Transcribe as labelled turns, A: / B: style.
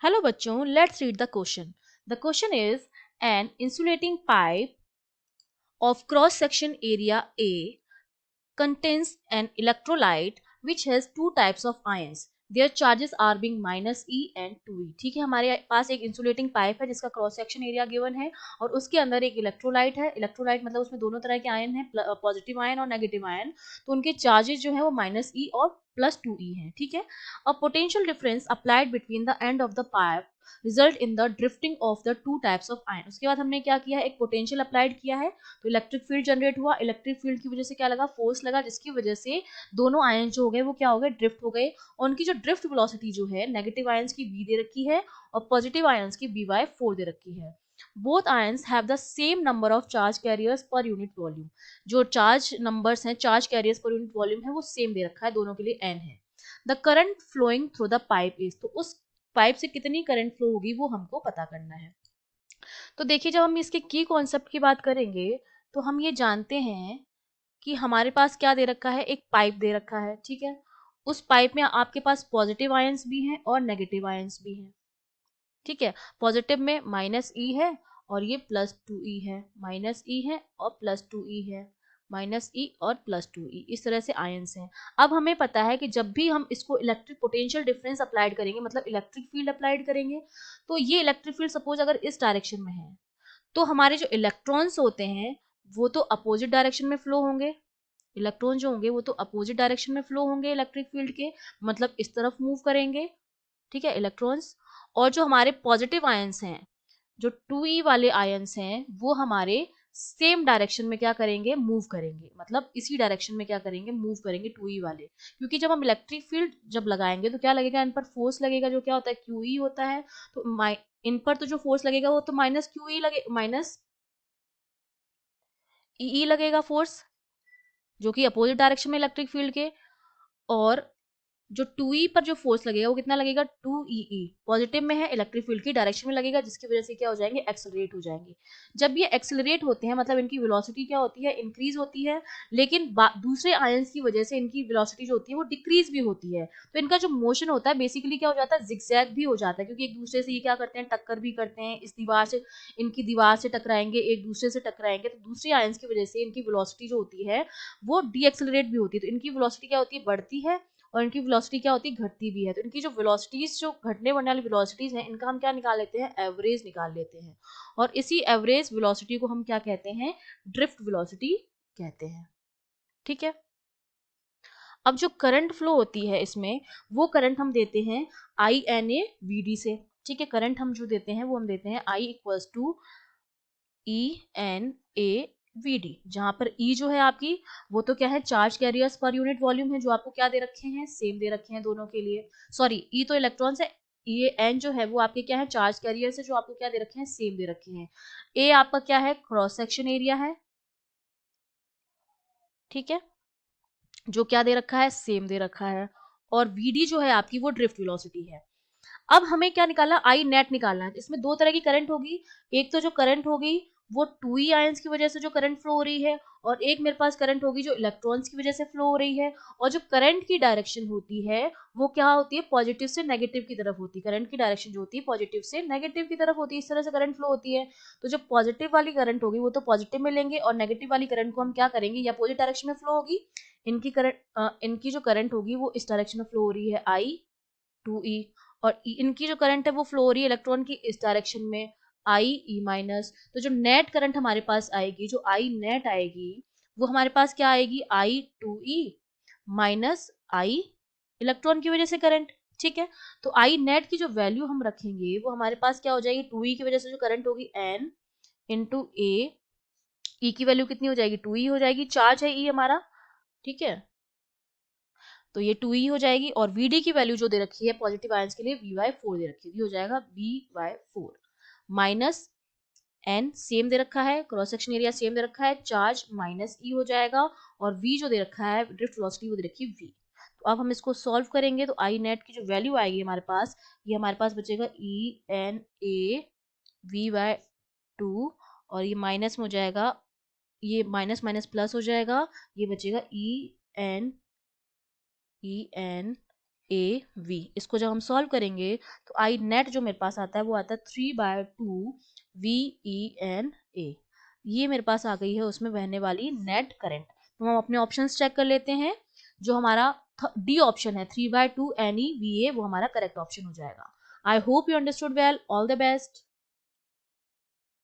A: Hello बच्चों, let's read the question. The question is an insulating pipe of cross section area A contains an electrolyte which has two types of ions. Their charges are being -e and 2e. ठीक है, हमारे पास एक insulating pipe है जिसका cross section area given है और उसके अंदर एक इलेक्ट्रोलाइट है. इलेक्ट्रोलाइट मतलब उसमें दोनों तरह के आयन है, पॉजिटिव आयन और नेगेटिव आयन. तो उनके चार्जेस जो है वो -e और +2e है. ठीक है. A potential difference applied between the end of the pipe result in the drifting of the two types of ion. उसके बाद हमने क्या किया है, एक पोटेंशियल अप्लाइड किया है तो इलेक्ट्रिक फील्ड जनरेट हुआ. इलेक्ट्रिक फील्ड की वजह से क्या लगा, फोर्स लगा, जिसकी वजह से दोनों आयन जो हो गए वो क्या हो गए, ड्रिफ्ट हो गए. और उनकी जो ड्रिफ्ट वेलोसिटी जो है, नेगेटिव आयंस की v दे रखी है और पॉजिटिव आयंस की v/4 दे रखी है. Both ions have the same number of charge carriers per unit volume. जो चार्ज नंबर्स हैं, charge carriers per unit volume है, वो सेम दे रखा है, दोनों के लिए n है. The current flowing through the pipe is, तो उस पाइप से कितनी करंट फ्लो होगी वो हमको पता करना है. तो देखिए, जब हम इसके की कॉन्सेप्ट की बात करेंगे तो हम ये जानते हैं कि हमारे पास क्या दे रखा है, एक पाइप दे रखा है. ठीक है. उस पाइप में आपके पास पॉजिटिव आयंस भी हैं और नेगेटिव आयंस भी हैं. ठीक है. पॉजिटिव में -e है और ये +2e है, -e है और +2e है, -e और +2e, इस तरह से आयंस हैं. अब हमें पता है कि जब भी हम इसको इलेक्ट्रिक पोटेंशियल डिफरेंस अप्लाइड करेंगे, मतलब इलेक्ट्रिक फील्ड अप्लाइड करेंगे, तो ये इलेक्ट्रिक फील्ड सपोज अगर इस डायरेक्शन में है तो हमारे जो इलेक्ट्रॉन्स होते हैं वो तो अपोजिट डायरेक्शन में फ्लो होंगे. इलेक्ट्रॉन जो होंगे वो तो अपोजिट डायरेक्शन में फ्लो होंगे इलेक्ट्रिक फील्ड के, मतलब इस तरफ मूव करेंगे. ठीक है, इलेक्ट्रॉन्स. और जो हमारे पॉजिटिव आयंस हैं, जो 2e वाले आयंस हैं, वो हमारे सेम डायरेक्शन में क्या करेंगे, मूव करेंगे, मतलब इसी डायरेक्शन में क्या करेंगे, मूव करेंगे 2e वाले. क्योंकि जब हम इलेक्ट्रिक फील्ड जब लगाएंगे तो क्या लगेगा, इन पर फोर्स लगेगा, जो क्या होता है, QE होता है. तो इन पर तो जो फोर्स लगेगा वो तो -QE लगे, -EE लगेगा फोर्स, जो कि अपोजिट डायरेक्शन में इलेक्ट्रिक फील्ड के. और जो 2e पर जो फोर्स लगेगा वो कितना लगेगा, 2ee, पॉजिटिव में है, इलेक्ट्रिक फील्ड की डायरेक्शन में लगेगा, जिसकी वजह से क्या हो जाएंगे, एक्सेलरेट हो जाएंगे. जब ये एक्सेलरेट होते हैं मतलब इनकी वेलोसिटी क्या होती है, इंक्रीज होती है. लेकिन दूसरे आयंस की वजह से इनकी वेलोसिटी जो होती है वो डिक्रीज भी होती है. तो इनका जो मोशन होता है बेसिकली क्या हो जाता है, जिगजैग भी हो जाता है, क्योंकि एक दूसरे से ये क्या करते हैं, टक्कर भी करते हैं. इस दीवार से, इनकी दीवार से टकराएंगे, एक दूसरे से टकराएंगे, तो दूसरे आयंस की वजह से इनकी वेलोसिटी जो होती है वो डी एक्सेलरेट भी होती है. तो इनकी वेलोसिटी क्या होती है, बढ़ती है, और इनकी वेलोसिटी क्या होती है, घटती भी है. तो इनकी जो वेलोसिटीज, जो घटने बढ़ने वाली वेलोसिटीज हैं, इनका हम क्या निकाल लेते हैं, एवरेज निकाल लेते हैं. और इसी एवरेज वेलोसिटी को हम क्या कहते हैं, ड्रिफ्ट वेलोसिटी कहते हैं. ठीक है. अब जो करंट फ्लो होती है इसमें, वो करंट हम देते हैं INA/VD से. ठीक है. करंट हम जो देते हैं वो हम देते हैं I = ENA/VD, जहां पर E जो है आपकी, वो तो क्या है, charge carriers per unit volume है, जो आपको क्या दे रखे हैं, सेम दे रखे हैं दोनों के लिए. सॉरी, E तो इलेक्ट्रॉन्स है, ये N जो है वो आपके क्या है, चार्ज कैरियर्स है, जो आपको क्या दे रखे हैं, सेम दे रखे हैं. A आपका क्या है, क्रॉस सेक्शन एरिया है. ठीक है. जो क्या दे रखा है, सेम दे रखा है. और VD जो है आपकी, वो ड्रिफ्ट वेलोसिटी है. अब हमें क्या निकालना, आई नेट निकालना है. इसमें दो तरह की करंट होगी. एक तो जो करंट होगी वो 2e आयंस की वजह से जो करंट फ्लो हो रही है, और एक मेरे पास करंट होगी जो इलेक्ट्रॉन्स की वजह से फ्लो हो रही है. और जो करंट की डायरेक्शन होती है वो क्या होती है, पॉजिटिव से नेगेटिव की तरफ होती है. करंट की डायरेक्शन जो होती है पॉजिटिव से नेगेटिव की तरफ होती है, इस तरह से करंट फ्लो होती है. तो जो पॉजिटिव वाली करंट होगी वो तो पॉजिटिव में लेंगे, और नेगेटिव वाली करंट को हम क्या करेंगे, या अपोजिट डायरेक्शन में फ्लो होगी. इनकी जो करंट होगी वो इस डायरेक्शन में फ्लो हो रही है, I2e. और इनकी जो करंट है वो फ्लो हो रही है इलेक्ट्रॉन की इस डायरेक्शन में, IE-. तो जो नेट करंट हमारे पास आएगी, जो I नेट आएगी, वो हमारे पास क्या आएगी, I2e माइनस I इलेक्ट्रॉन की वजह से करंट. ठीक है. तो I नेट की जो वैल्यू हम रखेंगे वो हमारे पास क्या हो जाएगी, 2e की वजह से जो करंट होगी N इंटू A. E की वैल्यू कितनी हो जाएगी, 2e हो जाएगी, चार्ज है E हमारा. ठीक है. तो ये 2e हो जाएगी. और VD की वैल्यू जो दे रखी है पॉजिटिव आयंस के लिए, V/4 दे रखी है, हो जाएगा V/4 माइनस N सेम दे रखा है, क्रॉस सेक्शन एरिया सेम दे रखा है, चार्ज -E हो जाएगा. और V जो दे रखा है, ड्रिफ्ट वेलोसिटी, वो दे रखी है V. तो अब हम इसको सॉल्व करेंगे तो I नेट की जो वैल्यू आएगी हमारे पास, ये हमारे पास बचेगा ENA V/2, और ये माइनस में हो जाएगा, ये माइनस माइनस प्लस हो जाएगा, ये बचेगा ENA ए वी। इसको जब हम सॉल्व करेंगे तो आई नेट जो मेरे पास आता है वो आता है 3/2 वी ई एन ए। ये मेरे पास आ गई है उसमें बहने वाली नेट करंट। तो हम अपने ऑप्शंस चेक कर लेते हैं। जो हमारा डी ऑप्शन है 3/2 एन ई वी ए वो हमारा करेक्ट ऑप्शन हो जाएगा। I hope you understood well. All the best.